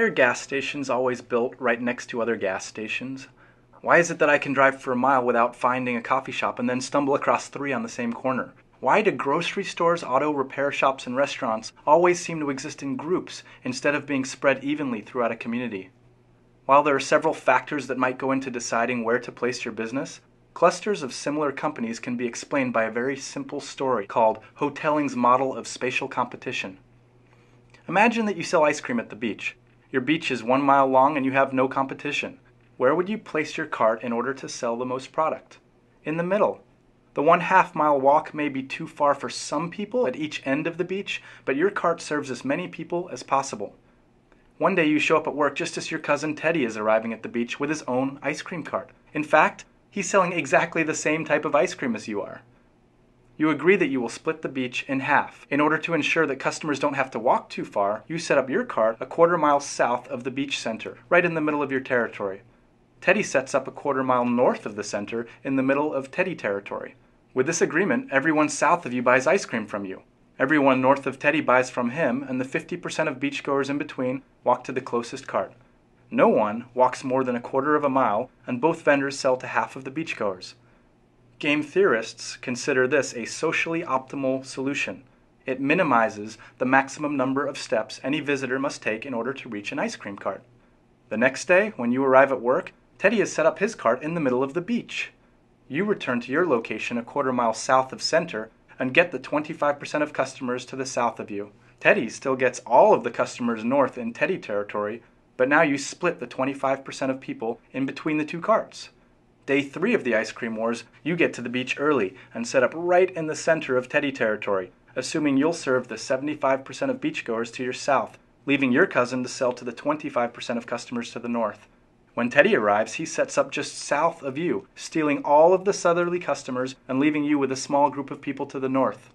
are gas stations always built right next to other gas stations? Why is it that I can drive for a mile without finding a coffee shop and then stumble across three on the same corner? Why do grocery stores, auto repair shops, and restaurants always seem to exist in groups instead of being spread evenly throughout a community? While there are several factors that might go into deciding where to place your business, clusters of similar companies can be explained by a very simple story called Hotelling's model of spatial competition. Imagine that you sell ice cream at the beach. Your beach is 1 mile long and you have no competition. Where would you place your cart in order to sell the most product? In the middle. The 1/2 mile walk may be too far for some people at each end of the beach, but your cart serves as many people as possible. One day you show up at work just as your cousin Teddy is arriving at the beach with his own ice cream cart. In fact, he's selling exactly the same type of ice cream as you are. You agree that you will split the beach in half. In order to ensure that customers don't have to walk too far, you set up your cart a 1/4 mile south of the beach center, right in the middle of your territory. Teddy sets up a 1/4 mile north of the center in the middle of Teddy territory. With this agreement, everyone south of you buys ice cream from you. Everyone north of Teddy buys from him, and the 50% of beachgoers in between walk to the closest cart. No one walks more than a 1/4 of a mile, and both vendors sell to half of the beachgoers. Game theorists consider this a socially optimal solution. It minimizes the maximum number of steps any visitor must take in order to reach an ice cream cart. The next day, when you arrive at work, Teddy has set up his cart in the middle of the beach. You return to your location a 1/4 mile south of center and get the 25% of customers to the south of you. Teddy still gets all of the customers north in Teddy territory, but now you split the 25% of people in between the two carts. Day 3 of the ice cream wars, you get to the beach early and set up right in the center of Teddy territory, assuming you'll serve the 75% of beachgoers to your south, leaving your cousin to sell to the 25% of customers to the north. When Teddy arrives, he sets up just south of you, stealing all of the southerly customers and leaving you with a small group of people to the north.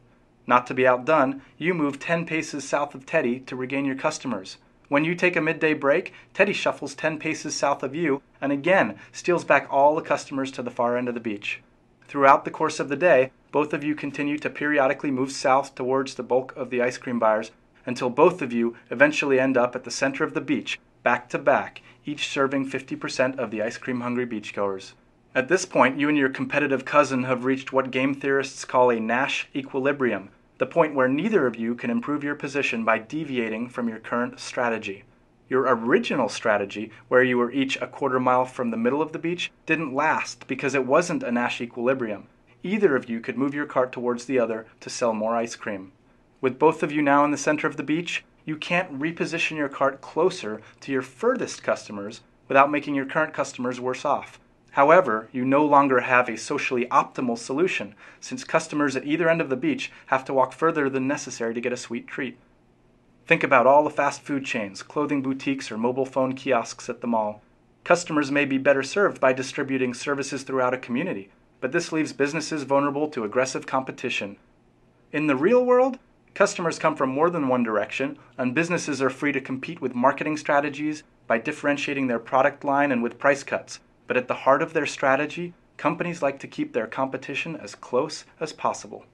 Not to be outdone, you move 10 paces south of Teddy to regain your customers. When you take a midday break, Teddy shuffles 10 paces south of you and again steals back all the customers to the far end of the beach. Throughout the course of the day, both of you continue to periodically move south towards the bulk of the ice cream buyers until both of you eventually end up at the center of the beach, back to back, each serving 50% of the ice cream hungry beachgoers. At this point, you and your competitive cousin have reached what game theorists call a Nash equilibrium, the point where neither of you can improve your position by deviating from your current strategy. Your original strategy, where you were each a 1/4 mile from the middle of the beach, didn't last because it wasn't a Nash equilibrium. Either of you could move your cart towards the other to sell more ice cream. With both of you now in the center of the beach, you can't reposition your cart closer to your furthest customers without making your current customers worse off. However, you no longer have a socially optimal solution, since customers at either end of the beach have to walk further than necessary to get a sweet treat. Think about all the fast food chains, clothing boutiques, or mobile phone kiosks at the mall. Customers may be better served by distributing services throughout a community, but this leaves businesses vulnerable to aggressive competition. In the real world, customers come from more than one direction, and businesses are free to compete with marketing strategies, by differentiating their product line, and with price cuts. But at the heart of their strategy, companies like to keep their competition as close as possible.